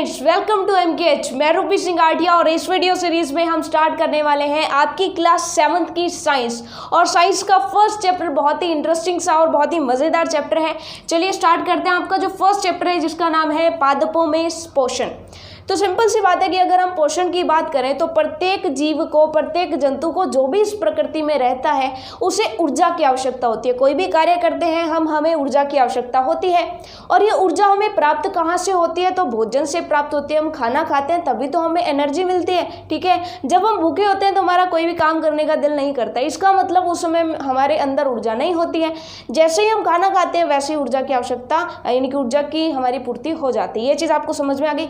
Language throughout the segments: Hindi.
Students, welcome to MKH। मैं रूपी सिंह आटिया और इस वीडियो सीरीज में हम स्टार्ट करने वाले हैं आपकी क्लास 7th की साइंस। और साइंस का फर्स्ट चैप्टर बहुत ही इंटरेस्टिंग सा और बहुत ही मज़ेदार चैप्टर है। चलिए स्टार्ट करते हैं। आपका जो फर्स्ट चैप्टर है जिसका नाम है पादपों में पोषण। तो सिंपल सी बात है कि अगर हम पोषण की बात करें तो प्रत्येक जीव को, प्रत्येक जंतु को, जो भी इस प्रकृति में रहता है उसे ऊर्जा की आवश्यकता होती है। कोई भी कार्य करते हैं हमें ऊर्जा की आवश्यकता होती है। और ये ऊर्जा हमें प्राप्त कहाँ से होती है? तो भोजन से प्राप्त होती है। हम खाना खाते हैं तभी तो हमें एनर्जी मिलती है। ठीक है, जब हम भूखे होते हैं तो हमारा कोई भी काम करने का दिल नहीं करता। इसका मतलब उस समय हमारे अंदर ऊर्जा नहीं होती है। जैसे ही हम खाना खाते हैं वैसे ही ऊर्जा की आवश्यकता, यानी कि ऊर्जा की हमारी पूर्ति हो जाती है। ये चीज़ आपको समझ में आ गई।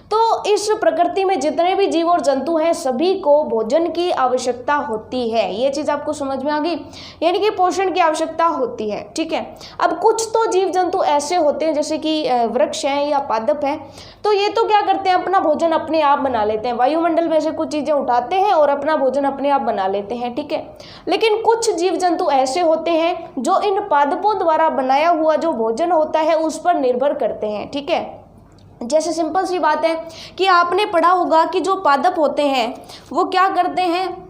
तो इस प्रकृति में जितने भी जीव और जंतु हैं सभी को भोजन की आवश्यकता होती है। ये चीज़ आपको समझ में आ गई, यानी कि पोषण की आवश्यकता होती है। ठीक है, अब कुछ तो जीव जंतु ऐसे होते हैं जैसे कि वृक्ष हैं या पादप हैं, तो ये तो क्या करते हैं, अपना भोजन अपने आप बना लेते हैं। वायुमंडल में से कुछ चीज़ें उठाते हैं और अपना भोजन अपने आप बना लेते हैं। ठीक है, लेकिन कुछ जीव जंतु ऐसे होते हैं जो इन पादपों द्वारा बनाया हुआ जो भोजन होता है उस पर निर्भर करते हैं। ठीक है, जैसे सिंपल सी बात है कि आपने पढ़ा होगा कि जो पादप होते हैं वो क्या करते हैं,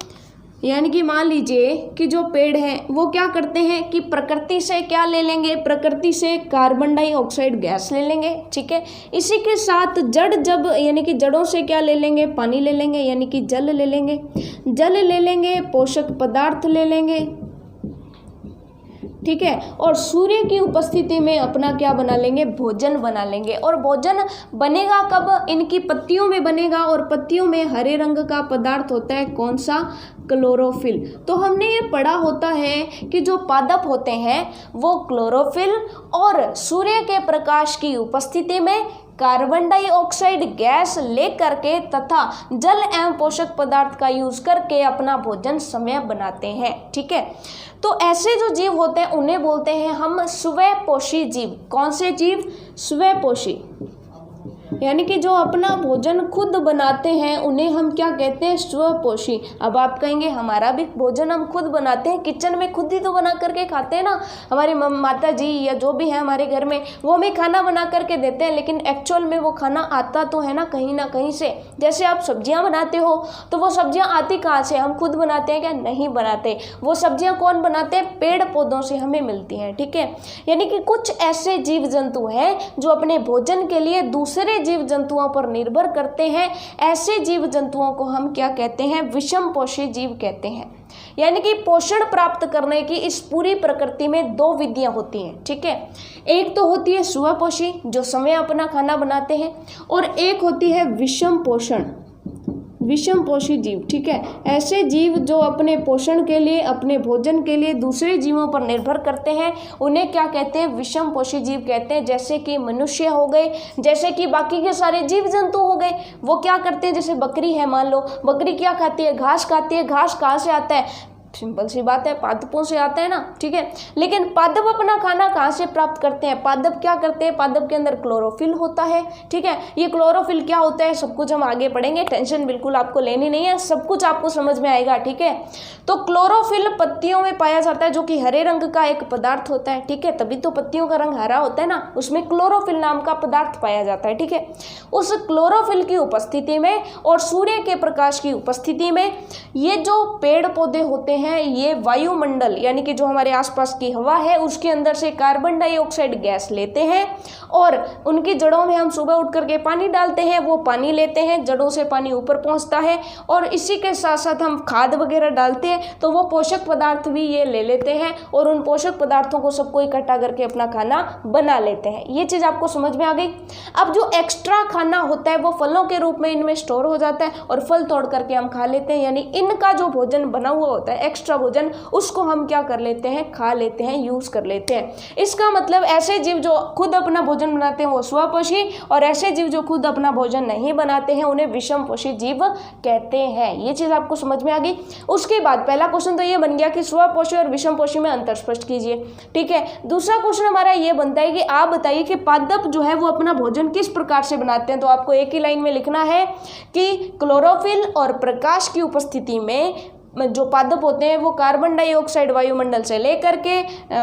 यानी कि मान लीजिए कि जो पेड़ हैं वो क्या करते हैं कि प्रकृति से क्या ले लेंगे, प्रकृति से कार्बन डाइऑक्साइड गैस ले लेंगे। ठीक है, इसी के साथ जड़, जब यानी कि जड़ों से क्या ले लेंगे, पानी ले लेंगे, यानी कि जल ले लेंगे, जल ले लेंगे, पोषक पदार्थ ले लेंगे। ठीक है, और सूर्य की उपस्थिति में अपना क्या बना लेंगे, भोजन बना लेंगे। और भोजन बनेगा कब, इनकी पत्तियों में बनेगा। और पत्तियों में हरे रंग का पदार्थ होता है, कौन सा, क्लोरोफिल। तो हमने ये पढ़ा होता है कि जो पादप होते हैं वो क्लोरोफिल और सूर्य के प्रकाश की उपस्थिति में कार्बन डाइऑक्साइड गैस लेकर के तथा जल एवं पोषक पदार्थ का यूज करके अपना भोजन समय बनाते हैं। ठीक है, तो ऐसे जो जीव होते हैं उन्हें बोलते हैं हम स्वपोषी जीव। कौन से जीव? स्वपोषी, यानी कि जो अपना भोजन खुद बनाते हैं उन्हें हम क्या कहते हैं, स्वपोषी। अब आप कहेंगे हमारा भी भोजन हम खुद बनाते हैं, किचन में खुद ही तो बना करके खाते हैं ना। हमारे माता जी या जो भी है हमारे घर में वो हमें खाना बना करके देते हैं, लेकिन एक्चुअल में वो खाना आता तो है ना कहीं से। जैसे आप सब्जियां बनाते हो तो वो सब्जियां आती कहाँ से, हम खुद बनाते हैं क्या? नहीं बनाते। वो सब्जियां कौन बनाते हैं? पेड़ पौधों से हमें मिलती हैं। ठीक है, यानी कि कुछ ऐसे जीव जंतु हैं जो अपने भोजन के लिए दूसरे जीव जंतुओं पर निर्भर करते हैं। ऐसे जीव जंतुओं को हम क्या कहते हैं? विषम पोषी जीव कहते हैं। यानी कि पोषण प्राप्त करने की इस पूरी प्रकृति में दो विधियां होती हैं। ठीक है, एक तो होती है स्वपोषी जो स्वयं अपना खाना बनाते हैं, और एक होती है विषम पोषण, विषम पोषी जीव। ठीक है, ऐसे जीव जो अपने पोषण के लिए, अपने भोजन के लिए दूसरे जीवों पर निर्भर करते हैं उन्हें क्या कहते हैं? विषम पोषी जीव कहते हैं। जैसे कि मनुष्य हो गए, जैसे कि बाकी के सारे जीव जंतु हो गए। वो क्या करते हैं, जैसे बकरी है, मान लो बकरी क्या खाती है? घास खाती है। घास कहाँ से आता है? सिंपल सी बात है, पादपों से आता है ना। ठीक है, लेकिन पादप अपना खाना कहाँ से प्राप्त करते हैं? पादप क्या करते हैं? पादप के अंदर क्लोरोफिल होता है। ठीक है, ये क्लोरोफिल क्या होता है सब कुछ हम आगे पढ़ेंगे, टेंशन बिल्कुल आपको लेनी नहीं है, सब कुछ आपको समझ में आएगा। ठीक है, तो क्लोरोफिल पत्तियों में पाया जाता है जो कि हरे रंग का एक पदार्थ होता है। ठीक है, तभी तो पत्तियों का रंग हरा होता है ना, उसमें क्लोरोफिल नाम का पदार्थ पाया जाता है। ठीक है, उस क्लोरोफिल की उपस्थिति में और सूर्य के प्रकाश की उपस्थिति में ये जो पेड़ पौधे होते हैं ये वायुमंडल, यानी कि जो हमारे आसपास की हवा है उसके अंदर से कार्बन डाइऑक्साइड गैस लेते हैं और उनकी जड़ों में हम सुबह उठ करके पानी डालते हैं, वो पानी लेते हैं, जड़ों से पानी ऊपर पहुंचता है और इसी के साथ साथ हम खाद वगैरह डालते हैं तो वो पोषक पदार्थ भी ये ले लेते हैं और उन पोषक पदार्थों को सबको इकट्ठा करके अपना खाना बना लेते हैं। ये चीज़ आपको समझ में आ गई। अब जो एक्स्ट्रा खाना होता है वो फलों के रूप में इनमें स्टोर हो जाता है और फल तोड़ करके हम खा लेते हैं, यानी इनका जो भोजन बना हुआ होता है एक्स्ट्रा भोजन, उसको हम क्या कर लेते हैं? खा लेते हैं, यूज कर लेते हैं। इसका मतलब ऐसे जीव जो खुद अपना भोजन बनाते हैं वो स्वपोषी, और ऐसे जीव जो खुद अपना भोजन नहीं बनाते हैं उन्हें विषम पोषी जीव कहते हैं। ये चीज आपको समझ में आ गई। उसके बाद पहला क्वेश्चन तो ये बन गया कि स्वपोषी और विषम पोषी में अंतर स्पष्ट कीजिए। ठीक है, दूसरा क्वेश्चन हमारा ये बनता है कि आप बताइए कि पादप जो है वो अपना भोजन किस प्रकार से बनाते हैं। तो आपको एक ही लाइन में लिखना है कि क्लोरोफिल और प्रकाश की उपस्थिति में जो पादप होते हैं वो कार्बन डाइऑक्साइड वायुमंडल से लेकर के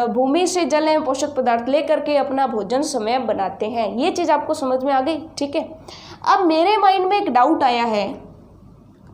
भूमि से जल एवं पोषक पदार्थ लेकर के अपना भोजन समय बनाते हैं। ये चीज़ आपको समझ में आ गई, ठीक है। अब मेरे माइंड में एक डाउट आया है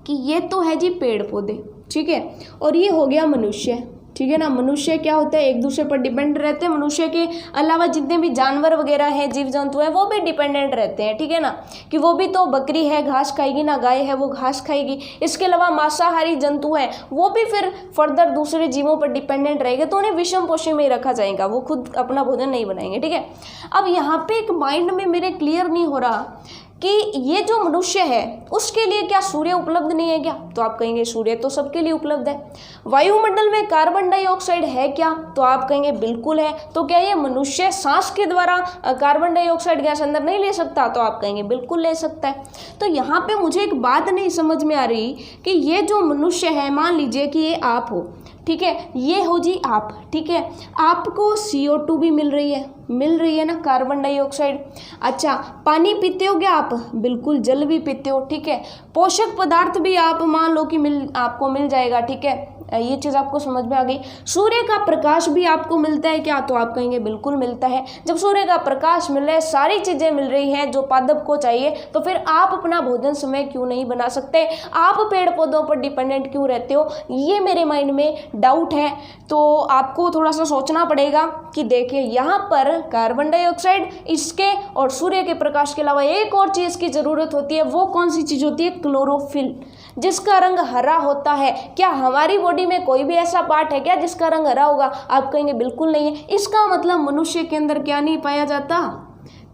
कि ये तो है जी पेड़ पौधे, ठीक है, और ये हो गया मनुष्य, ठीक है ना। मनुष्य क्या होता है, एक दूसरे पर डिपेंड रहते हैं। मनुष्य के अलावा जितने भी जानवर वगैरह हैं, जीव जंतु हैं, वो भी डिपेंडेंट रहते हैं, ठीक है ना, कि वो भी तो बकरी है घास खाएगी ना, गाय है वो घास खाएगी। इसके अलावा मांसाहारी जंतु हैं, वो भी फिर फर्दर दूसरे जीवों पर डिपेंडेंट रहेंगे, तो उन्हें विषम पोषी में ही रखा जाएगा, वो खुद अपना भोजन नहीं बनाएंगे, ठीक है। अब यहाँ पे एक माइंड में मेरे क्लियर नहीं हो रहा कि ये जो मनुष्य है उसके लिए क्या सूर्य उपलब्ध नहीं है क्या? तो आप कहेंगे सूर्य तो सबके लिए उपलब्ध है। वायुमंडल में कार्बन डाइऑक्साइड है क्या? तो आप कहेंगे बिल्कुल है। तो क्या ये मनुष्य सांस के द्वारा कार्बन डाइऑक्साइड गैस अंदर नहीं ले सकता? तो आप कहेंगे बिल्कुल ले सकता है। तो यहाँ पे मुझे एक बात नहीं समझ में आ रही कि ये जो मनुष्य है, मान लीजिए कि ये आप हो, ठीक है, ये हो जी आप, ठीक है, आपको CO2 भी मिल रही है ना, कार्बन डाइऑक्साइड। अच्छा, पानी पीते हो क्या आप? बिल्कुल, जल भी पीते हो, ठीक है। पोषक पदार्थ भी आप मान लो कि आपको मिल जाएगा, ठीक है, ये चीज़ आपको समझ में आ गई। सूर्य का प्रकाश भी आपको मिलता है क्या? तो आप कहेंगे बिल्कुल मिलता है। जब सूर्य का प्रकाश मिल रहा है, सारी चीज़ें मिल रही हैं जो पादप को चाहिए, तो फिर आप अपना भोजन समय क्यों नहीं बना सकते? आप पेड़ पौधों पर डिपेंडेंट क्यों रहते हो? ये मेरे माइंड में डाउट है। तो आपको थोड़ा सा सोचना पड़ेगा कि देखिए यहाँ पर कार्बन डाइऑक्साइड, इसके और सूर्य के प्रकाश के अलावा एक और चीज़ की ज़रूरत होती है। वो कौन सी चीज़ होती है? क्लोरोफिल, जिसका रंग हरा होता है। क्या हमारी बॉडी में कोई भी ऐसा पार्ट है क्या जिसका रंग हरा होगा? आप कहेंगे बिल्कुल नहीं है। इसका मतलब मनुष्य के अंदर क्या नहीं पाया जाता?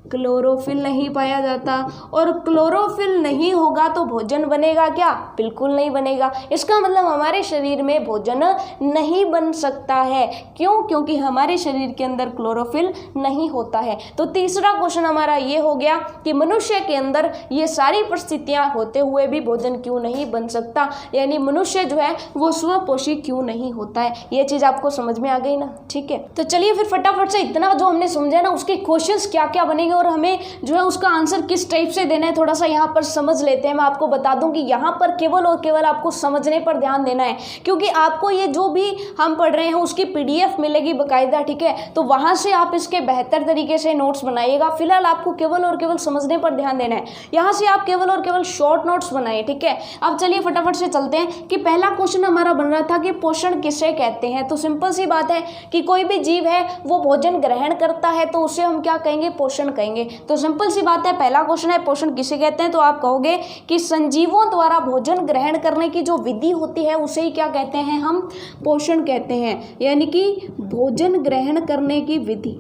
क्लोरोफिल नहीं पाया जाता। और क्लोरोफिल नहीं होगा तो भोजन बनेगा क्या? बिल्कुल नहीं बनेगा। इसका मतलब हमारे शरीर में भोजन नहीं बन सकता है। क्यों? क्योंकि हमारे शरीर के अंदर क्लोरोफिल नहीं होता है। तो तीसरा क्वेश्चन हमारा ये हो गया कि मनुष्य के अंदर ये सारी परिस्थितियां होते हुए भी भोजन क्यों नहीं बन सकता, यानी मनुष्य जो है वो स्वपोषी क्यों नहीं होता है। ये चीज़ आपको समझ में आ गई ना, ठीक है। तो चलिए फिर फटाफट से इतना जो हमने समझा ना, उसके क्वेश्चंस क्या क्या बनेंगे और हमें जो है उसका आंसर किस टाइप से देना है, थोड़ा सा यहाँ पर समझ लेते हैं। मैं आपको बता दूं कि यहाँ पर केवल और केवल आपको समझने पर ध्यान देना है, क्योंकि आपको ये जो भी हम पढ़ रहे हैं उसकी PDF मिलेगी बाकायदा, ठीक है। तो वहाँ से आप इसके बेहतर तरीके से नोट्स बनाइएगा। फिलहाल आपको केवल और केवल समझने पर ध्यान देना है। यहाँ से आप केवल और केवल शॉर्ट नोट्स बनाइए, ठीक है। अब चलिए फटाफट से चलते हैं कि पहला क्वेश्चन हमारा बन रहा था कि पोषण किसे कहते हैं। तो सिंपल सी बात है कि कोई भी जीव है वो भोजन ग्रहण करता है तो उसे हम क्या कहेंगे? पोषण कहेंगे। तो सिंपल सी बात है, पहला क्वेश्चन है पोषण किसे कहते हैं, तो आप कहोगे कि संजीवों द्वारा भोजन ग्रहण करने की जो विधि होती है उसे ही क्या कहते हैं? हम पोषण कहते हैं, यानी कि भोजन ग्रहण करने की विधि।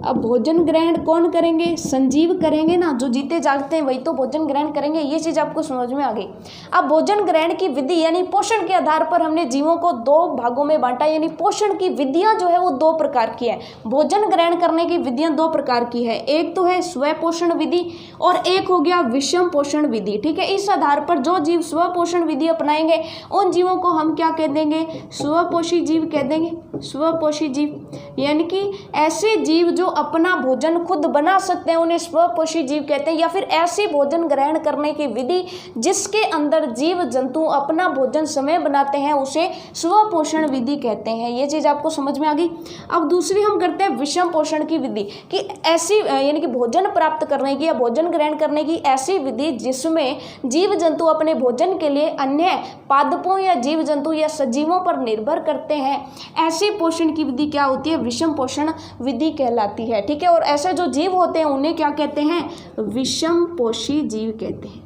अब भोजन ग्रहण कौन करेंगे? संजीव करेंगे ना, जो जीते जागते हैं वही तो भोजन ग्रहण करेंगे। ये चीज़ आपको समझ में आ गई। अब भोजन ग्रहण की विधि यानी पोषण के आधार पर हमने जीवों को दो भागों में बांटा, यानी पोषण की विधियां जो है वो दो प्रकार की है। भोजन ग्रहण करने की विधियां दो प्रकार की है, एक तो है स्वपोषण विधि और एक हो गया विषम पोषण विधि, ठीक है। इस आधार पर जो जीव स्वपोषण विधि अपनाएंगे उन जीवों को हम क्या कह देंगे? स्वपोषी जीव कह देंगे। स्वपोषी जीव यानी कि ऐसे जीव जो अपना भोजन खुद बना सकते हैं उन्हें स्वपोषी जीव कहते हैं, या फिर ऐसी भोजन ग्रहण करने की विधि जिसके अंदर जीव जंतु अपना भोजन समय बनाते हैं उसे स्वपोषण विधि कहते हैं। ये चीज़ आपको समझ में आ गई। अब दूसरी हम करते हैं विषम पोषण की विधि, कि ऐसी यानी कि भोजन प्राप्त करने की या भोजन ग्रहण करने की ऐसी विधि जिसमें जीव जंतु अपने भोजन के लिए अन्य पादपों या जीव जंतु या सजीवों पर निर्भर करते हैं। ऐसी पोषण की विधि क्या होती है? विषम पोषण विधि कहलाती है, ठीक है। और ऐसे जो जीव होते हैं उन्हें क्या कहते हैं? विषम पोषी जीव कहते हैं,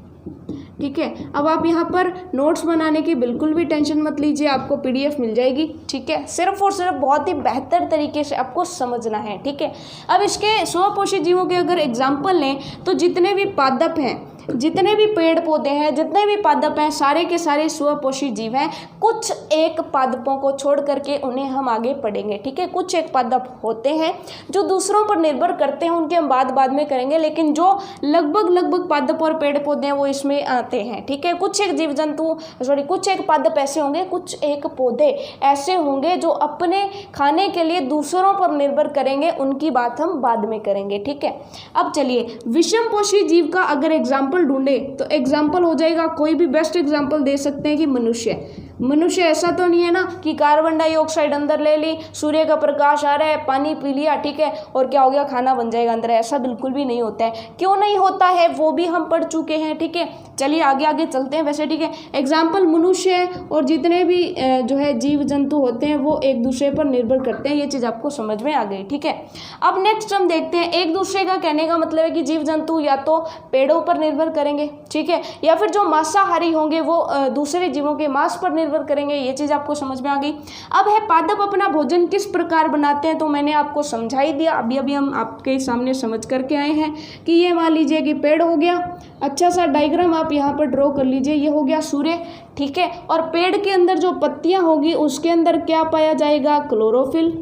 ठीक है। अब आप यहाँ पर नोट्स बनाने की बिल्कुल भी टेंशन मत लीजिए, आपको PDF मिल जाएगी, ठीक है। सिर्फ और सिर्फ बहुत ही बेहतर तरीके से आपको समझना है, ठीक है। अब इसके स्वपोषी जीवों के अगर एग्जाम्पल लें तो जितने भी पादप हैं, जितने भी पेड़ पौधे हैं, जितने भी पादप हैं, सारे के सारे स्वपोषी जीव हैं। कुछ एक पादपों को छोड़ करके उन्हें हम आगे पढ़ेंगे, ठीक है। कुछ एक पादप होते हैं जो दूसरों पर निर्भर करते हैं, उनके हम बाद में करेंगे, लेकिन जो लगभग पादप और पेड़ पौधे हैं वो इसमें आते हैं, ठीक है। कुछ एक जीव जंतु कुछ एक पादप ऐसे होंगे, कुछ एक पौधे ऐसे होंगे जो अपने खाने के लिए दूसरों पर निर्भर करेंगे, उनकी बात हम बाद में करेंगे, ठीक है। अब चलिए विषम पोषी जीव का अगर एग्जाम्पल एग्जाम्पल ढूंढे तो एग्जाम्पल हो जाएगा, कोई भी बेस्ट एग्जाम्पल दे सकते हैं कि मनुष्य ऐसा तो नहीं है ना कि कार्बन डाइऑक्साइड अंदर ले ली, सूर्य का प्रकाश आ रहा है, पानी पी लिया, ठीक है, और क्या हो गया, खाना बन जाएगा अंदर। ऐसा बिल्कुल भी नहीं होता है। क्यों नहीं होता है वो भी हम पढ़ चुके हैं, ठीक है। चलिए आगे चलते हैं वैसे, ठीक है। एग्जाम्पल मनुष्य और जितने भी जो है जीव जंतु होते हैं वो एक दूसरे पर निर्भर करते हैं। ये चीज़ आपको समझ में आ गई, ठीक है। अब नेक्स्ट हम देखते हैं, एक दूसरे का कहने का मतलब है कि जीव जंतु या तो पेड़ों पर निर्भर करेंगे, ठीक है, या फिर जो मांसाहारी होंगे वो दूसरे जीवों के मांस पर निर्भर करेंगे। ये चीज़ आपको समझ में आ गई। अब है पादप अपना भोजन किस प्रकार बनाते हैं, तो मैंने आपको समझा ही दिया, अभी हम आपके सामने समझ करके आए हैं कि ये मान लीजिए कि पेड़ हो गया, अच्छा सा डायग्राम आप यहाँ पर ड्रॉ कर लीजिए, ये हो गया सूर्य, ठीक है, और पेड़ के अंदर जो पत्तियाँ होगी उसके अंदर क्या पाया जाएगा, क्लोरोफिल।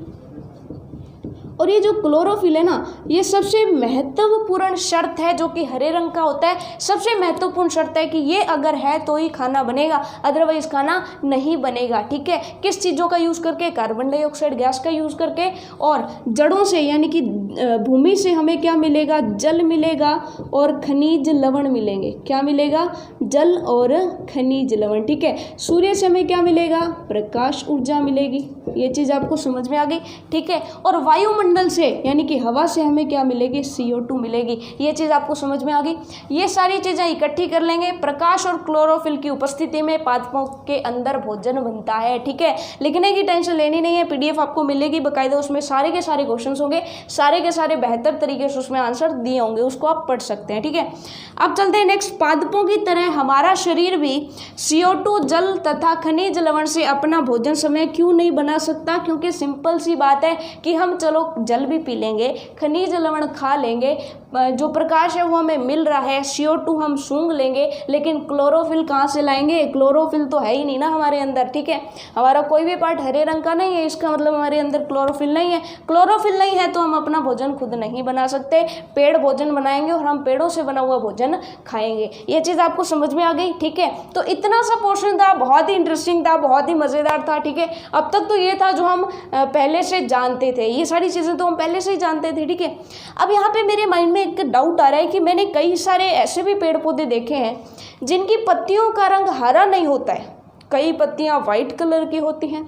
और ये जो क्लोरोफिल है ना, ये सबसे महत्वपूर्ण शर्त है, जो कि हरे रंग का होता है। सबसे महत्वपूर्ण शर्त है कि ये अगर है तो ही खाना बनेगा, अदरवाइज खाना नहीं बनेगा, ठीक है। किस चीज़ों का यूज़ करके, कार्बन डाइऑक्साइड गैस का यूज़ करके, और जड़ों से यानी कि भूमि से हमें क्या मिलेगा, जल मिलेगा और खनिज लवण मिलेंगे। क्या मिलेगा, जल और खनिज लवण, ठीक है। सूर्य से हमें क्या मिलेगा, प्रकाश ऊर्जा मिलेगी। ये चीज़ आपको समझ में आ गई, ठीक है। और वायुमंडल से यानी कि हवा से हमें क्या मिलेगी, CO2 मिलेगी। ये चीज़ आपको समझ में आ गई। ये सारी चीज़ें इकट्ठी कर लेंगे। प्रकाश और क्लोरोफिल की उपस्थिति में पादपों के अंदर भोजन बनता है, ठीक है। लिखने की टेंशन लेनी नहीं है, PDF आपको मिलेगी बाकायदा, उसमें सारे के सारे क्वेश्चन होंगे, सारे के सारे बेहतर तरीके से उसमें आंसर दिए होंगे, उसको आप पढ़ सकते हैं, ठीक है। अब चलते हैं नेक्स्ट। पादपों की तरह हमारा शरीर भी CO2, जल तथा खनिज लवण से अपना भोजन समय क्यों नहीं बना सकता, क्योंकि सिंपल सी बात है कि हम चलो जल भी पी लेंगे, खनिज लवण खा लेंगे, जो प्रकाश है वो हमें मिल रहा है, CO2 हम सूंघ लेंगे, लेकिन क्लोरोफिल कहाँ से लाएंगे, क्लोरोफिल तो है ही नहीं ना हमारे अंदर, ठीक है। हमारा कोई भी पार्ट हरे रंग का नहीं है, इसका मतलब हमारे अंदर क्लोरोफिल नहीं है। क्लोरोफिल नहीं है तो हम अपना भोजन खुद नहीं बना सकते, पेड़ भोजन बनाएंगे और हम पेड़ों से बना हुआ भोजन खाएंगे। ये चीज़ आपको समझ में आ गई, ठीक है। तो इतना सा पोर्शन था, बहुत ही इंटरेस्टिंग था, बहुत ही मज़ेदार था, ठीक है। अब तक तो ये था जो हम पहले से जानते थे, ये सारी चीज़ें तो हम पहले से ही जानते थे, ठीक है। अब यहाँ पे मेरे माइंड में एक डाउट आ रहा है कि मैंने कई सारे ऐसे भी पेड़ पौधे देखे हैं जिनकी पत्तियों का रंग हरा नहीं होता है। कई पत्तियां वाइट कलर की होती हैं,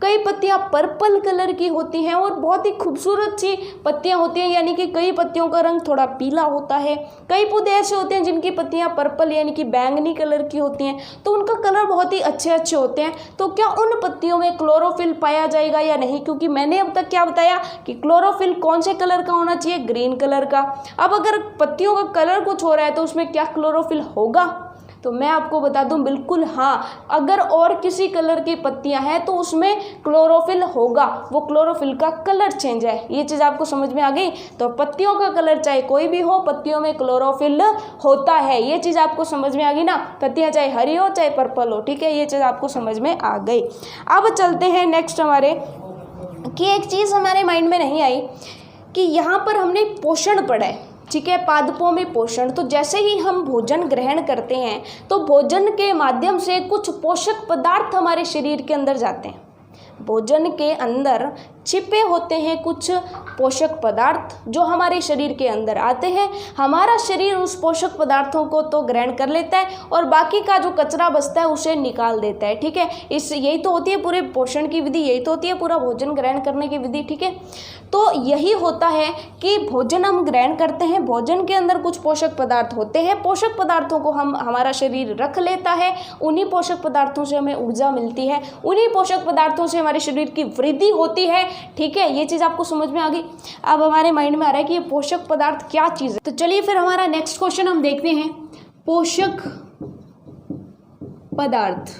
कई पत्तियां पर्पल कलर की होती हैं और बहुत ही खूबसूरत सी पत्तियां होती हैं, यानी कि कई पत्तियों का रंग थोड़ा पीला होता है। कई पौधे ऐसे होते हैं जिनकी पत्तियां पर्पल यानी कि बैंगनी कलर की होती हैं, तो उनका कलर बहुत ही अच्छे होते हैं। तो क्या उन पत्तियों में क्लोरोफिल पाया जाएगा या नहीं, क्योंकि मैंने अब तक क्या बताया कि क्लोरोफिल कौन से कलर का होना चाहिए, ग्रीन कलर का। अब अगर पत्तियों का कलर कुछ हो रहा है तो उसमें क्या क्लोरोफिल होगा, तो मैं आपको बता दूं बिल्कुल हाँ, अगर और किसी कलर की पत्तियां हैं तो उसमें क्लोरोफिल होगा, वो क्लोरोफिल का कलर चेंज है। ये चीज़ आपको समझ में आ गई। तो पत्तियों का कलर चाहे कोई भी हो, पत्तियों में क्लोरोफिल होता है। ये चीज़ आपको समझ में आ गई ना, पत्तियां चाहे हरी हो चाहे पर्पल हो, ठीक है। ये चीज़ आपको समझ में आ गई। अब चलते हैं नेक्स्ट हमारे कि एक चीज़ हमारे माइंड में नहीं आई कि यहाँ पर हमने पोषण पढ़ा है, ठीक है, पादपों में पोषण। तो जैसे ही हम भोजन ग्रहण करते हैं तो भोजन के माध्यम से कुछ पोषक पदार्थ हमारे शरीर के अंदर जाते हैं। भोजन के अंदर छिपे होते हैं कुछ पोषक पदार्थ जो हमारे शरीर के अंदर आते हैं। हमारा शरीर उस पोषक पदार्थों को तो ग्रहण कर लेता है और बाकी का जो कचरा बचता है उसे निकाल देता है, ठीक है। यही तो होती है पूरे पोषण की विधि, यही तो होती है पूरा भोजन ग्रहण करने की विधि, ठीक है। तो यही होता है कि भोजन हम ग्रहण करते हैं, भोजन के अंदर कुछ पोषक पदार्थ होते हैं, पोषक पदार्थों को हमारा शरीर रख लेता है, उन्हीं पोषक पदार्थों से हमें ऊर्जा मिलती है, उन्हीं पोषक पदार्थों से हमारे शरीर की वृद्धि होती है, ठीक है। ये चीज़ आपको समझ में आ गई। अब हमारे माइंड में आ रहा है कि ये पोषक पदार्थ क्या चीज़ है। तो चलिए फिर हमारा नेक्स्ट क्वेश्चन हम देखते हैं, पोषक पदार्थ।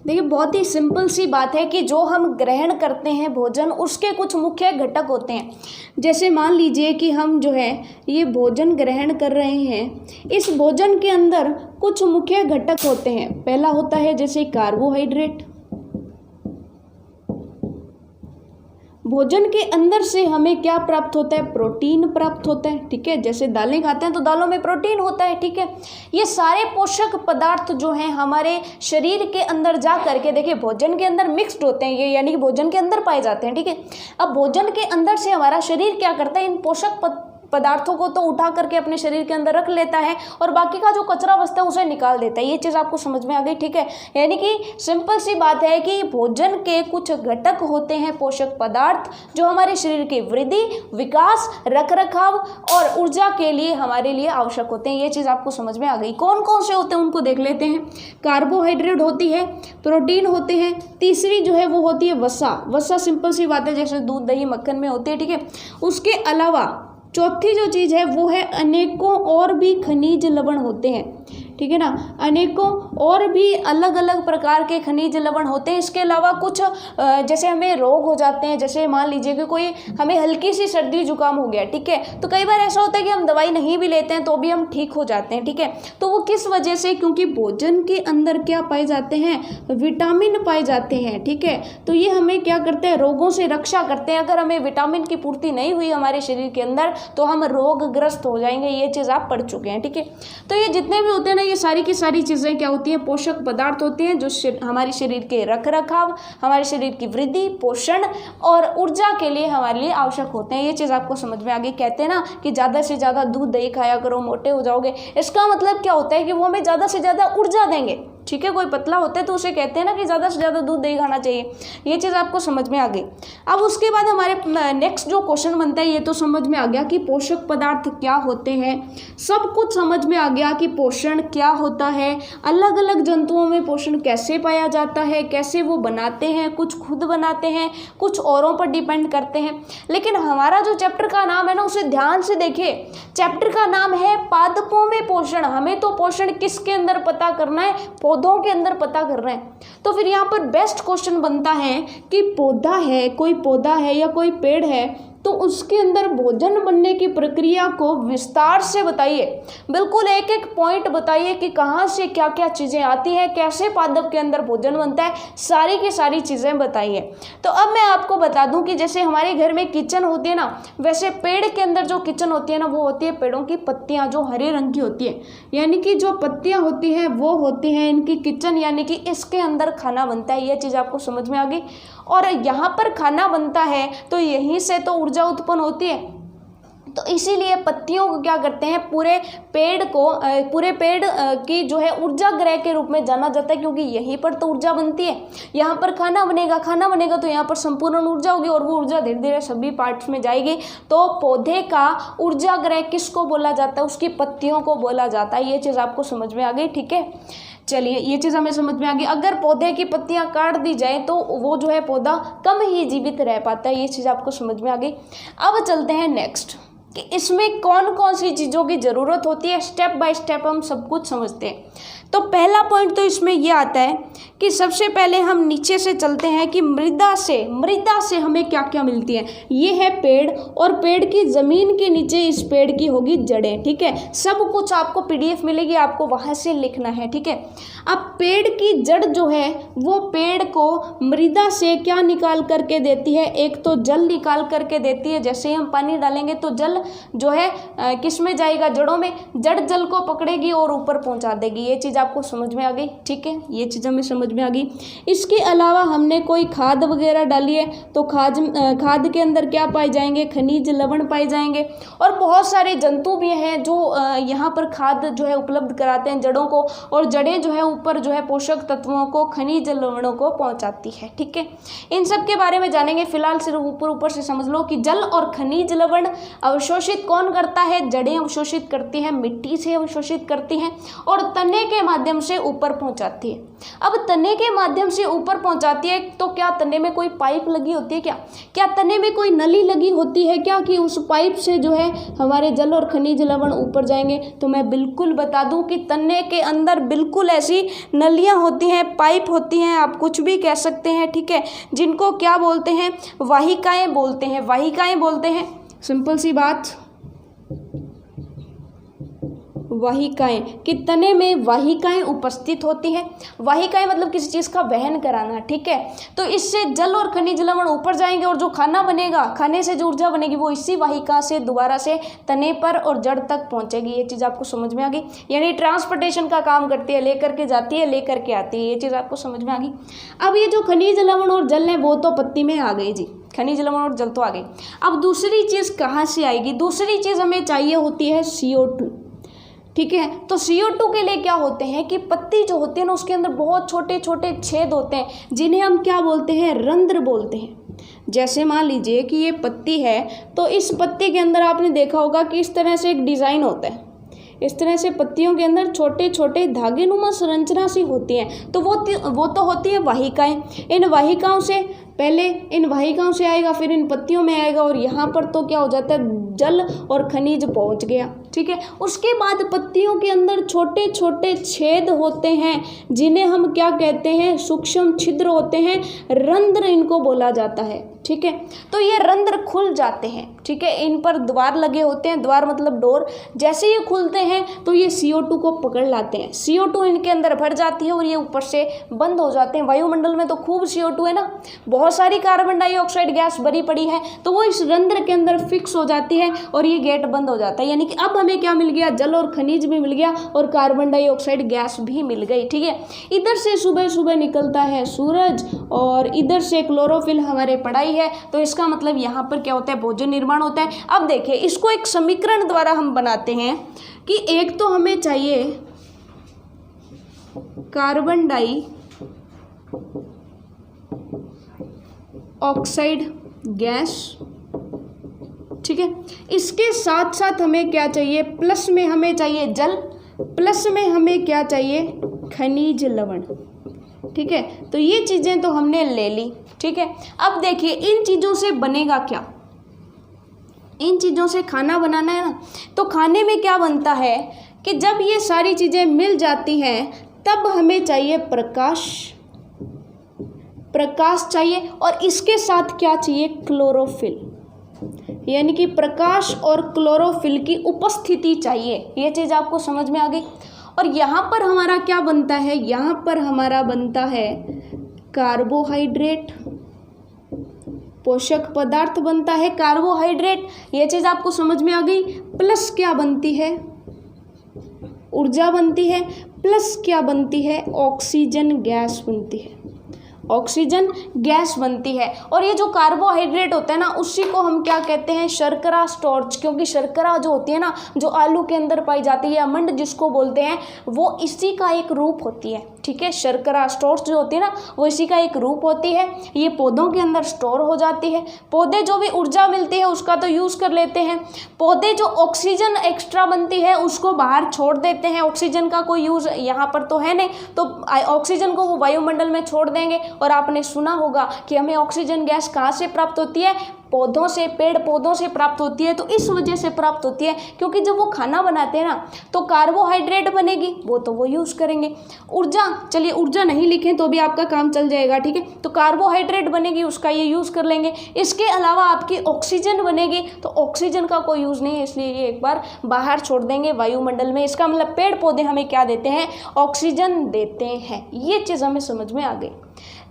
देखिए बहुत ही सिंपल सी बात है कि जो हम ग्रहण करते हैं भोजन, उसके कुछ मुख्य घटक होते हैं। जैसे मान लीजिए कि हम जो है ये भोजन ग्रहण कर रहे हैं, इस भोजन के अंदर कुछ मुख्य घटक होते हैं। पहला होता है जैसे कार्बोहाइड्रेट, भोजन के अंदर से हमें क्या प्राप्त होता है, प्रोटीन प्राप्त होता है, ठीक है। जैसे दालें खाते हैं तो दालों में प्रोटीन होता है, ठीक है। ये सारे पोषक पदार्थ जो हैं हमारे शरीर के अंदर जा करके, देखिए भोजन के अंदर मिक्स्ड होते हैं ये, यानी कि भोजन के अंदर पाए जाते हैं, ठीक है। अब भोजन के अंदर से हमारा शरीर क्या करता है, इन पोषक पदार्थों को तो उठा करके अपने शरीर के अंदर रख लेता है और बाकी का जो कचरा बचता है उसे निकाल देता है। ये चीज़ आपको समझ में आ गई, ठीक है। यानी कि सिंपल सी बात है कि भोजन के कुछ घटक होते हैं पोषक पदार्थ जो हमारे शरीर की वृद्धि, विकास, रखरखाव और ऊर्जा के लिए हमारे लिए आवश्यक होते हैं। ये चीज़ आपको समझ में आ गई। कौन कौन से होते हैं उनको देख लेते हैं। कार्बोहाइड्रेट होती है, प्रोटीन होते हैं, तीसरी जो है वो होती है वसा। वसा सिंपल सी बात है जैसे दूध, दही, मक्खन में होती है, ठीक है। उसके अलावा चौथी जो चीज़ है वो है अनेकों और भी खनिज लवण होते हैं, ठीक है ना। अनेकों और भी अलग अलग प्रकार के खनिज लवण होते हैं। इसके अलावा कुछ जैसे हमें रोग हो जाते हैं, जैसे मान लीजिए कि कोई हमें हल्की सी सर्दी जुकाम हो गया, ठीक है, तो कई बार ऐसा होता है कि हम दवाई नहीं भी लेते हैं तो भी हम ठीक हो जाते हैं, ठीक है। तो वो किस वजह से? क्योंकि भोजन के अंदर क्या पाए जाते हैं? विटामिन पाए जाते हैं, ठीक है। तो ये हमें क्या करते हैं? रोगों से रक्षा करते हैं। अगर हमें विटामिन की पूर्ति नहीं हुई हमारे शरीर के अंदर तो हम रोगग्रस्त हो जाएंगे। ये चीज़ आप पढ़ चुके हैं, ठीक है। तो ये जितने भी होते हैं ना, ये सारी की सारी चीज़ें क्या होती हैं? पोषक पदार्थ होते हैं जो हमारे शरीर के रखरखाव, हमारे शरीर की वृद्धि, पोषण और ऊर्जा के लिए हमारे लिए आवश्यक होते हैं। ये चीज़ आपको समझ में आ गई। कहते हैं ना कि ज़्यादा से ज़्यादा दूध, दही खाया करो, मोटे हो जाओगे। इसका मतलब क्या होता है कि वो हमें ज़्यादा से ज़्यादा ऊर्जा देंगे, ठीक है। कोई पतला होता है तो उसे कहते हैं ना कि ज़्यादा से ज़्यादा दूध, दही खाना चाहिए। ये चीज़ आपको समझ में आ गई। अब उसके बाद हमारे नेक्स्ट जो क्वेश्चन बनता है, ये तो समझ में आ गया कि पोषक पदार्थ क्या होते हैं, सब कुछ समझ में आ गया कि पोषण क्या होता है, अलग अलग जंतुओं में पोषण कैसे पाया जाता है, कैसे वो बनाते हैं, कुछ खुद बनाते हैं, कुछ औरों पर डिपेंड करते हैं। लेकिन हमारा जो चैप्टर का नाम है ना, उसे ध्यान से देखिए। चैप्टर का नाम है पादपों में पोषण। हमें तो पोषण किसके अंदर पता करना है? पौधों के अंदर पता कर रहे हैं। तो फिर यहाँ पर बेस्ट क्वेश्चन बनता है कि पौधा है, कोई पौधा है या कोई पेड़ है तो उसके अंदर भोजन बनने की प्रक्रिया को विस्तार से बताइए। बिल्कुल एक एक पॉइंट बताइए कि कहाँ से क्या क्या चीज़ें आती हैं, कैसे पादप के अंदर भोजन बनता है, सारी की सारी चीज़ें बताइए। तो अब मैं आपको बता दूं कि जैसे हमारे घर में किचन होती है ना, वैसे पेड़ के अंदर जो किचन होती है ना, वो होती है पेड़ों की पत्तियाँ जो हरे रंग की होती है। यानी कि जो पत्तियाँ होती हैं वो होती हैं इनकी किचन, यानी कि इसके अंदर खाना बनता है। ये चीज़ आपको समझ में आ गई। और यहाँ पर खाना बनता है तो यहीं से तो ऊर्जा उत्पन्न होती है। तो इसीलिए पत्तियों को क्या करते हैं? पूरे पेड़ की जो है ऊर्जा गृह के रूप में जाना जाता है, क्योंकि यहीं पर तो ऊर्जा बनती है। यहाँ पर खाना बनेगा तो यहाँ पर संपूर्ण ऊर्जा होगी और वो ऊर्जा धीरे धीरे सभी पार्ट्स में जाएगी। तो पौधे का ऊर्जा गृह किसको बोला जाता है? उसकी पत्तियों को बोला जाता है। ये चीज़ आपको समझ में आ गई, ठीक है। चलिए, ये चीज़ हमें समझ में आ गई। अगर पौधे की पत्तियां काट दी जाए तो वो जो है पौधा कम ही जीवित रह पाता है। ये चीज़ आपको समझ में आ गई। अब चलते हैं नेक्स्ट कि इसमें कौन कौन सी चीज़ों की ज़रूरत होती है। स्टेप बाय स्टेप हम सब कुछ समझते हैं। तो पहला पॉइंट तो इसमें यह आता है कि सबसे पहले हम नीचे से चलते हैं कि मृदा से हमें क्या क्या मिलती है। ये है पेड़, और पेड़ की ज़मीन के नीचे इस पेड़ की होगी जड़ें, ठीक है। सब कुछ आपको PDF मिलेगी, आपको वहाँ से लिखना है, ठीक है। अब पेड़ की जड़ जो है वो पेड़ को मृदा से क्या निकाल करके देती है? एक तो जल निकाल करके देती है। जैसे ही हम पानी डालेंगे तो जल जो है किस में जाएगा? जड़ों में। जड़ जल को पकड़ेगी और ऊपर पहुँचा देगी। ये चीज़ आपको समझ में आ गई, ठीक है। ये चीज़ हमें समझ में आ गई। इसके अलावा हमने कोई खाद वगैरह डाली है तो खाद के अंदर क्या पाए जाएंगे? खनिज लवण पाए जाएंगे। और बहुत सारे जंतु भी हैं जो यहाँ पर खाद जो है उपलब्ध कराते हैं जड़ों को, और जड़ें जो है ऊपर जो है पोषक तत्वों को, खनिज लवणों को पहुँचाती है, ठीक है। इन सब के बारे में जानेंगे। फिलहाल सिर्फ ऊपर से समझ लो कि जल और खनिज लवण अवशोषित कौन करता है? जड़ें अवशोषित करती हैं, मिट्टी से अवशोषित करती हैं और तने के माध्यम से ऊपर पहुंचाती है। अब तने के माध्यम से ऊपर पहुंचाती है तो क्या तने में कोई पाइप लगी होती है? क्या तने में कोई नली लगी होती है क्या कि उस पाइप से जो है हमारे जल और खनिज लवण ऊपर जाएंगे? तो मैं बिल्कुल बता दूं कि तने के अंदर बिल्कुल ऐसी नलियां होती हैं, पाइप होती हैं, आप कुछ भी कह सकते हैं, ठीक है, जिनको क्या बोलते हैं? वाहिकाएं बोलते हैं। वाहिकाएं बोलते हैं, सिंपल सी बात। वाहिकाएं, कि तने में वाहिकाएं उपस्थित होती हैं। वाहिकाएं मतलब किसी चीज़ का वहन कराना, ठीक है। तो इससे जल और खनिज लवण ऊपर जाएंगे और जो खाना बनेगा, खाने से जो ऊर्जा बनेगी वो इसी वाहिका से दोबारा से तने पर और जड़ तक पहुंचेगी। ये चीज़ आपको समझ में आ गई। यानी ट्रांसपोर्टेशन का काम करती है, लेकर के जाती है, लेकर के आती है। ये चीज़ आपको समझ में आ गई। अब ये जो खनिज लवण और जल है वो तो पत्ती में आ गई जी। खनिज लवण और जल तो आ गई। अब दूसरी चीज़ कहाँ से आएगी? दूसरी चीज़ हमें चाहिए होती है CO2, ठीक है। तो CO2 के लिए क्या होते हैं कि पत्ती जो होती है ना उसके अंदर बहुत छोटे छोटे छेद होते हैं जिन्हें हम क्या बोलते हैं? रंध्र बोलते हैं। जैसे मान लीजिए कि ये पत्ती है, तो इस पत्ती के अंदर आपने देखा होगा कि इस तरह से एक डिज़ाइन होता है, इस तरह से पत्तियों के अंदर छोटे छोटे धागेनुमा संरचना सी होती हैं। तो वो तो होती है वाहिकाएं। इन वाहिकाओं से पहले इन वाहिकाओं से आएगा, फिर इन पत्तियों में आएगा, और यहाँ पर तो क्या हो जाता है? जल और खनिज पहुँच गया, ठीक है। उसके बाद पत्तियों के अंदर छोटे छोटे छेद होते हैं जिन्हें हम क्या कहते हैं? सूक्ष्म छिद्र होते हैं, रंध्र इनको बोला जाता है, ठीक है। तो ये रंध्र खुल जाते हैं, ठीक है। इन पर द्वार लगे होते हैं, द्वार मतलब डोर। जैसे ये खुलते हैं तो ये CO2 को पकड़ लाते हैं, CO2 इनके अंदर भर जाती है और ये ऊपर से बंद हो जाते हैं। वायुमंडल में तो खूब CO2 है ना, बहुत सारी कार्बन डाइऑक्साइड गैस भरी पड़ी है, तो वो इस रंध्र के अंदर फिक्स हो जाती है और ये गेट बंद हो जाता है। यानी कि अब हमें क्या मिल गया? जल और खनिज भी मिल गया और कार्बन डाइऑक्साइड गैस भी मिल गई, ठीक है। इधर से सुबह सुबह निकलता है सूरज और इधर से क्लोरोफिल हमारे पढ़ाई है, तो इसका मतलब यहाँ पर क्या होता है? भोजन निर्माण होता है। अब देखिए, इसको एक समीकरण द्वारा हम बनाते हैं कि एक तो हमें चाहिए कार्बन डाई ऑक्साइड गैस, ठीक है। इसके साथ साथ हमें क्या चाहिए? प्लस में हमें चाहिए जल, प्लस में हमें क्या चाहिए? खनिज लवण, ठीक है। तो ये चीज़ें तो हमने ले ली, ठीक है। अब देखिए, इन चीज़ों से बनेगा क्या? इन चीज़ों से खाना बनाना है ना, तो खाने में क्या बनता है कि जब ये सारी चीज़ें मिल जाती हैं तब हमें चाहिए प्रकाश, प्रकाश चाहिए, और इसके साथ क्या चाहिए? क्लोरोफिल। यानी कि प्रकाश और क्लोरोफिल की उपस्थिति चाहिए। ये चीज़ आपको समझ में आ गई। और यहाँ पर हमारा क्या बनता है? यहाँ पर हमारा बनता है कार्बोहाइड्रेट, पोषक पदार्थ बनता है कार्बोहाइड्रेट। ये चीज़ आपको समझ में आ गई। प्लस क्या बनती है? ऊर्जा बनती है। प्लस क्या बनती है? ऑक्सीजन गैस बनती है, ऑक्सीजन गैस बनती है। और ये जो कार्बोहाइड्रेट होता है ना, उसी को हम क्या कहते हैं? शर्करा स्टार्च। क्योंकि शर्करा जो होती है ना, जो आलू के अंदर पाई जाती है, या मंड जिसको बोलते हैं, वो इसी का एक रूप होती है, ठीक है। शर्करा स्टार्च जो होती है ना, वो इसी का एक रूप होती है। ये पौधों के अंदर स्टोर हो जाती है। पौधे जो भी ऊर्जा मिलती है उसका तो यूज़ कर लेते हैं। पौधे जो ऑक्सीजन एक्स्ट्रा बनती है उसको बाहर छोड़ देते हैं। ऑक्सीजन का कोई यूज़ यहाँ पर तो है नहीं, तो ऑक्सीजन को वो वायुमंडल में छोड़ देंगे। और आपने सुना होगा कि हमें ऑक्सीजन गैस कहाँ से प्राप्त होती है? पौधों से, पेड़ पौधों से प्राप्त होती है। तो इस वजह से प्राप्त होती है क्योंकि जब वो खाना बनाते हैं ना, तो कार्बोहाइड्रेट बनेगी, वो तो वो यूज़ करेंगे। ऊर्जा, चलिए ऊर्जा नहीं लिखें तो भी आपका काम चल जाएगा, ठीक है। तो कार्बोहाइड्रेट बनेगी, उसका ये यूज़ कर लेंगे। इसके अलावा आपकी ऑक्सीजन बनेगी, तो ऑक्सीजन का कोई यूज़ नहीं है, इसलिए ये एक बार बाहर छोड़ देंगे वायुमंडल में। इसका मतलब पेड़ पौधे हमें क्या देते हैं? ऑक्सीजन देते हैं। ये चीज़ हमें समझ में आ गई।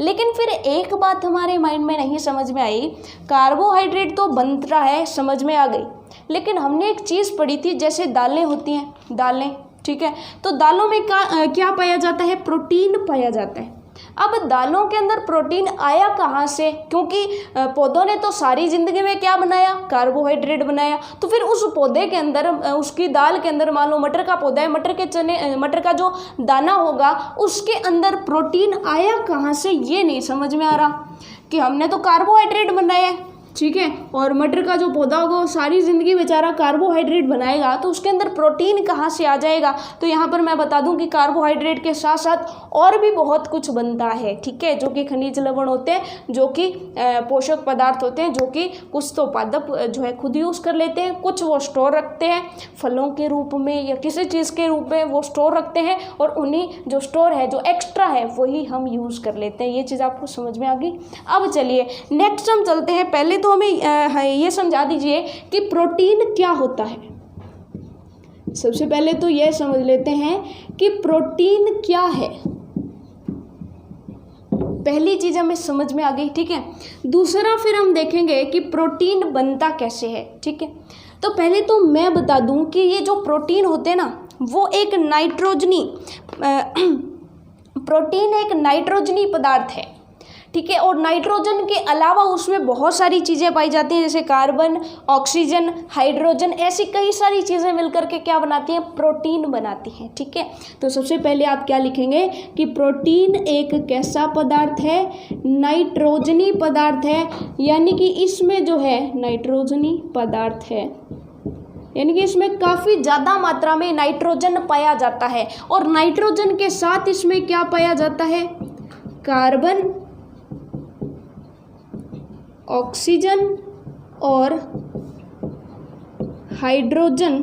लेकिन फिर एक बात हमारे माइंड में नहीं समझ में आई, कार्बोहाइड्रेट तो बन रहा है, समझ में आ गई, लेकिन हमने एक चीज़ पढ़ी थी, जैसे दालें होती हैं, दालें, ठीक है। तो दालों में क्या पाया जाता है? प्रोटीन पाया जाता है। अब दालों के अंदर प्रोटीन आया कहाँ से? क्योंकि पौधों ने तो सारी ज़िंदगी में क्या बनाया? कार्बोहाइड्रेट बनाया। तो फिर उस पौधे के अंदर, उसकी दाल के अंदर, मान लो मटर का पौधा है, मटर का जो दाना होगा उसके अंदर प्रोटीन आया कहाँ से? ये नहीं समझ में आ रहा कि हमने तो कार्बोहाइड्रेट बनाया है, ठीक है, और मटर का जो पौधा होगा वो सारी ज़िंदगी बेचारा कार्बोहाइड्रेट बनाएगा, तो उसके अंदर प्रोटीन कहाँ से आ जाएगा? तो यहाँ पर मैं बता दूं कि कार्बोहाइड्रेट के साथ साथ और भी बहुत कुछ बनता है, ठीक है, जो कि खनिज लवण होते हैं, जो कि पोषक पदार्थ होते हैं, जो कि कुछ तो पादप जो है खुद यूज़ कर लेते हैं, कुछ वो स्टोर रखते हैं फलों के रूप में या किसी चीज़ के रूप में वो स्टोर रखते हैं, और उन्हीं जो स्टोर है, जो एक्स्ट्रा है, वही हम यूज़ कर लेते हैं। ये चीज़ आपको समझ में आ गई। अब चलिए नेक्स्ट हम चलते हैं। पहले तो हमें ये समझा दीजिए कि प्रोटीन क्या होता है। सबसे पहले तो यह समझ लेते हैं कि प्रोटीन क्या है। पहली चीज़ हमें समझ में आ गई, ठीक है। दूसरा फिर हम देखेंगे कि प्रोटीन बनता कैसे है, ठीक है। तो पहले तो मैं बता दूं कि ये जो प्रोटीन होते हैं ना, वो एक नाइट्रोजनी प्रोटीन एक नाइट्रोजनी पदार्थ है, ठीक है। और नाइट्रोजन के अलावा उसमें बहुत सारी चीज़ें पाई जाती हैं, जैसे कार्बन, ऑक्सीजन, हाइड्रोजन, ऐसी कई सारी चीज़ें मिलकर के क्या बनाती हैं, प्रोटीन बनाती हैं। ठीक है, तो सबसे पहले आप क्या लिखेंगे कि प्रोटीन एक कैसा पदार्थ है, नाइट्रोजनी पदार्थ है, यानी कि इसमें जो है नाइट्रोजनी पदार्थ है, यानी कि इसमें काफ़ी ज़्यादा मात्रा में नाइट्रोजन पाया जाता है। और नाइट्रोजन के साथ इसमें क्या पाया जाता है, कार्बन, ऑक्सीजन और हाइड्रोजन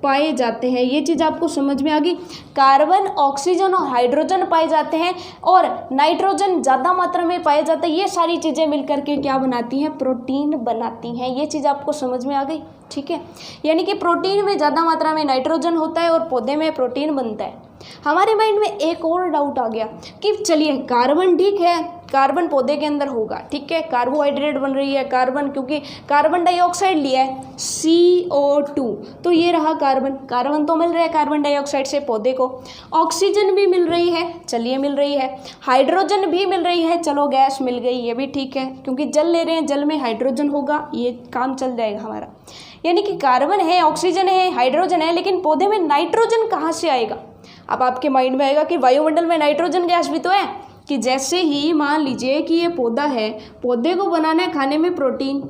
पाए जाते हैं। ये चीज़ आपको समझ में आ गई। कार्बन, ऑक्सीजन और हाइड्रोजन पाए जाते हैं और नाइट्रोजन ज़्यादा मात्रा में पाया जाता है। ये सारी चीज़ें मिलकर के क्या बनाती हैं, प्रोटीन बनाती हैं। ये चीज़ आपको समझ में आ गई। ठीक है, यानी कि प्रोटीन में ज़्यादा मात्रा में नाइट्रोजन होता है और पौधे में प्रोटीन बनता है। हमारे माइंड में एक और डाउट आ गया कि चलिए कार्बन ठीक है, कार्बन पौधे के अंदर होगा, ठीक है, कार्बोहाइड्रेट बन रही है कार्बन, क्योंकि कार्बन डाइऑक्साइड लिया है CO2, तो ये रहा कार्बन, कार्बन तो मिल रहा है कार्बन डाइऑक्साइड से पौधे को, ऑक्सीजन भी मिल रही है, चलिए मिल रही है, हाइड्रोजन भी मिल रही है, चलो गैस मिल गई, ये भी ठीक है, क्योंकि जल ले रहे हैं, जल में हाइड्रोजन होगा, ये काम चल जाएगा हमारा। यानी कि कार्बन है, ऑक्सीजन है, हाइड्रोजन है, लेकिन पौधे में नाइट्रोजन कहाँ से आएगा। अब आपके माइंड में आएगा कि वायुमंडल में नाइट्रोजन गैस भी तो है, कि जैसे ही मान लीजिए कि ये पौधा है, पौधे को बनाना है खाने में प्रोटीन,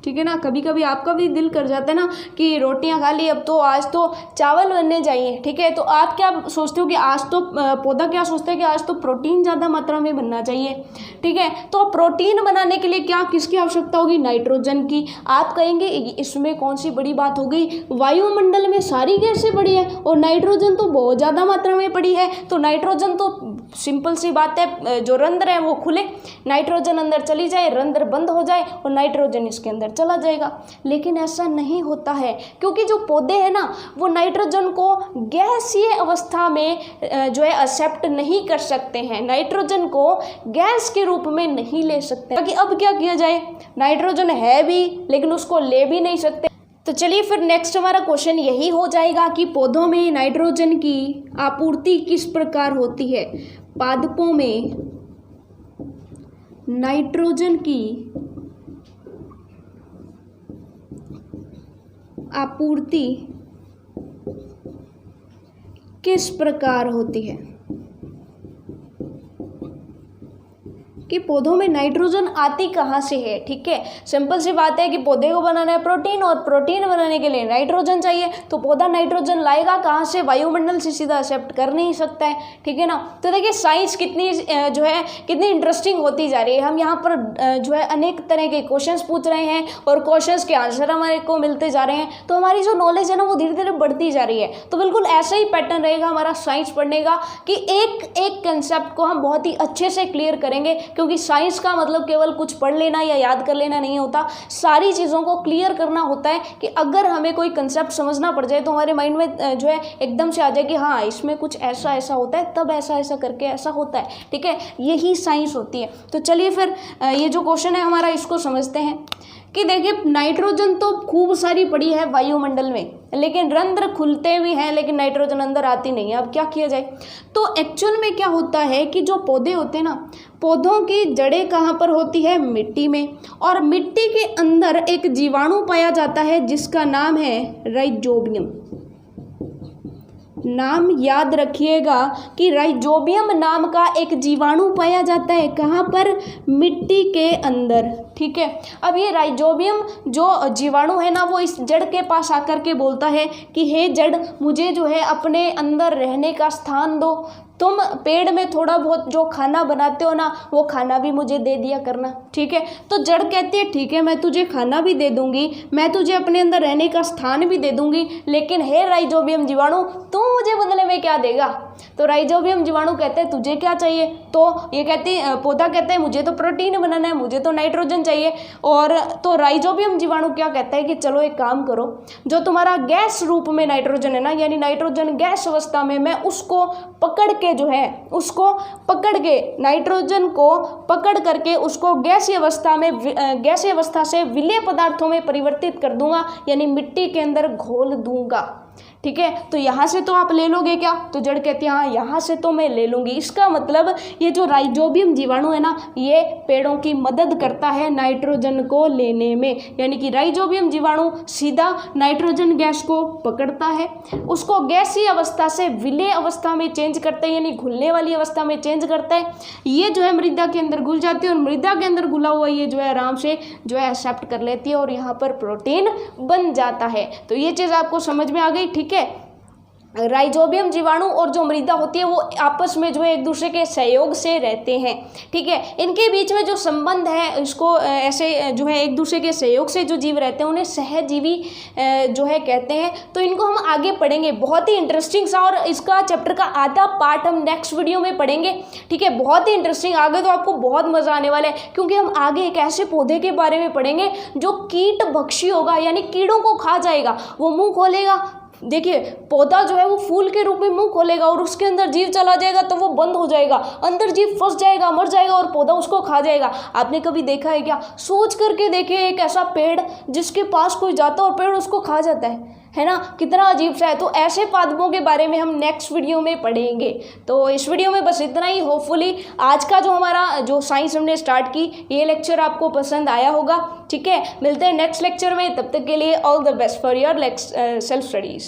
ठीक है ना। कभी कभी आपका भी दिल कर जाता है ना कि रोटियां खा ली, अब तो आज तो चावल बनने चाहिए, ठीक है, तो आप क्या सोचते हो कि आज तो पौधा क्या सोचता है कि आज तो प्रोटीन ज़्यादा मात्रा में बनना चाहिए, ठीक है। तो प्रोटीन बनाने के लिए क्या किसकी आवश्यकता होगी, नाइट्रोजन की। आप कहेंगे इसमें कौन सी बड़ी बात हो गई, वायुमंडल में सारी गैसें पड़ी है और नाइट्रोजन तो बहुत ज़्यादा मात्रा में पड़ी है, तो नाइट्रोजन तो सिंपल सी बात है, जो रंध्र है वो खुले, नाइट्रोजन अंदर चली जाए, रंध्र बंद हो जाए और नाइट्रोजन इसके अंदर चला जाएगा। लेकिन ऐसा नहीं होता है, क्योंकि जो पौधे हैं ना वो नाइट्रोजन को गैसीय अवस्था में जो है एक्सेप्ट नहीं कर सकते हैं, नाइट्रोजन को गैस के रूप में नहीं ले सकते। बाकी अब क्या किया जाए, नाइट्रोजन है भी लेकिन उसको ले भी नहीं सकते। तो चलिए फिर नेक्स्ट हमारा क्वेश्चन यही हो जाएगा कि पौधों में नाइट्रोजन की आपूर्ति किस प्रकार होती है। पादपों में नाइट्रोजन की आपूर्ति किस प्रकार होती है, कि पौधों में नाइट्रोजन आती कहाँ से है। ठीक है, सिंपल सी बात है कि पौधे को बनाना है प्रोटीन और प्रोटीन बनाने के लिए नाइट्रोजन चाहिए, तो पौधा नाइट्रोजन लाएगा कहाँ से, वायुमंडल से सीधा एक्सेप्ट कर नहीं सकता है। ठीक है ना। तो देखिए साइंस कितनी जो है कितनी इंटरेस्टिंग होती जा रही है। हम यहाँ पर जो है अनेक तरह के क्वेश्चंस पूछ रहे हैं और क्वेश्चंस के आंसर हमारे को मिलते जा रहे हैं, तो हमारी जो नॉलेज है ना वो धीरे धीरे बढ़ती जा रही है। तो बिल्कुल ऐसा ही पैटर्न रहेगा हमारा साइंस पढ़ने का कि एक एक कंसेप्ट को हम बहुत ही अच्छे से क्लियर करेंगे, क्योंकि साइंस का मतलब केवल कुछ पढ़ लेना या याद कर लेना नहीं होता, सारी चीज़ों को क्लियर करना होता है कि अगर हमें कोई कंसेप्ट समझना पड़ जाए तो हमारे माइंड में जो है एकदम से आ जाए कि हाँ इसमें कुछ ऐसा ऐसा होता है, तब ऐसा ऐसा करके ऐसा होता है। ठीक है, यही साइंस होती है। तो चलिए फिर ये जो क्वेश्चन है हमारा इसको समझते हैं कि देखिए नाइट्रोजन तो खूब सारी पड़ी है वायुमंडल में, लेकिन रंध्र खुलते भी हैं लेकिन नाइट्रोजन अंदर आती नहीं है। अब क्या किया जाए, तो एक्चुअल में क्या होता है कि जो पौधे होते हैं ना, पौधों की जड़ें कहाँ पर होती है, मिट्टी में, और मिट्टी के अंदर एक जीवाणु पाया जाता है जिसका नाम है राइजोबियम। नाम याद रखिएगा कि राइजोबियम नाम का एक जीवाणु पाया जाता है, कहाँ पर, मिट्टी के अंदर। ठीक है, अब ये राइजोबियम जो जीवाणु है ना वो इस जड़ के पास आकर के बोलता है कि हे जड़, मुझे जो है अपने अंदर रहने का स्थान दो, तुम पेड़ में थोड़ा बहुत जो खाना बनाते हो ना वो खाना भी मुझे दे दिया करना। ठीक है, तो जड़ कहती है ठीक है मैं तुझे खाना भी दे दूंगी, मैं तुझे अपने अंदर रहने का स्थान भी दे दूंगी, लेकिन हे राइजोबियम जीवाणु तू मुझे बदले में क्या देगा। तो राइजोबियम जीवाणु कहते हैं तुझे क्या चाहिए, तो ये कहती पौधा कहता है मुझे तो प्रोटीन बनाना है, मुझे तो नाइट्रोजन चाहिए। और तो राइजोबियम जीवाणु क्या कहता है कि चलो एक काम करो, जो तुम्हारा गैस रूप में नाइट्रोजन है ना, यानी नाइट्रोजन गैस अवस्था में, मैं उसको पकड़ के जो है उसको पकड़ के नाइट्रोजन को पकड़ करके उसको गैसीय अवस्था में गैसीय अवस्था से विलेय पदार्थों में परिवर्तित कर दूंगा, यानी मिट्टी के अंदर घोल दूंगा। ठीक है। तो यहाँ से तो आप ले लोगे क्या, तो जड़ कहती है हाँ यहाँ से तो मैं ले लूँगी। इसका मतलब ये जो राइजोबियम जीवाणु है ना, ये पेड़ों की मदद करता है नाइट्रोजन को लेने में, यानी कि राइजोबियम जीवाणु सीधा नाइट्रोजन गैस को पकड़ता है, उसको गैसीय अवस्था से विलेय अवस्था में चेंज करता है, यानी घुलने वाली अवस्था में चेंज करता है। ये जो है मृदा के अंदर घुल जाती है और मृदा के अंदर घुला हुआ ये जो है आराम से जो है एक्सेप्ट कर लेती है और यहाँ पर प्रोटीन बन जाता है। तो ये चीज़ आपको समझ में आ गई, ठीक है। राइजोबियम जीवाणु और जो मृदा होती है वो आपस में जो है एक दूसरे के सहयोग से रहते हैं, ठीक है। इनके बीच में जो संबंध है इसको ऐसे जो है एक दूसरे के सहयोग से जो जीव रहते हैं उन्हें सहजीवी जो है कहते हैं। तो इनको हम आगे पढ़ेंगे, बहुत ही इंटरेस्टिंग सा, और इसका चैप्टर का आधा पार्ट हम नेक्स्ट वीडियो में पढ़ेंगे, ठीक है। बहुत ही इंटरेस्टिंग, आगे तो आपको बहुत मज़ा आने वाला है, क्योंकि हम आगे एक ऐसे पौधे के बारे में पढ़ेंगे जो कीट भक्षी होगा, यानी कीड़ों को खा जाएगा। वो मुंह खोलेगा, देखिए पौधा जो है वो फूल के रूप में मुंह खोलेगा और उसके अंदर जीव चला जाएगा तो वो बंद हो जाएगा, अंदर जीव फंस जाएगा, मर जाएगा और पौधा उसको खा जाएगा। आपने कभी देखा है क्या? सोच करके देखिए, एक ऐसा पेड़ जिसके पास कोई जाता और पेड़ उसको खा जाता है ना, कितना अजीब सा है। तो ऐसे पादपों के बारे में हम नेक्स्ट वीडियो में पढ़ेंगे। तो इस वीडियो में बस इतना ही। होपफुली आज का जो हमारा जो साइंस हमने स्टार्ट की ये लेक्चर आपको पसंद आया होगा, ठीक है। मिलते हैं नेक्स्ट लेक्चर में, तब तक के लिए all the best for your self studies.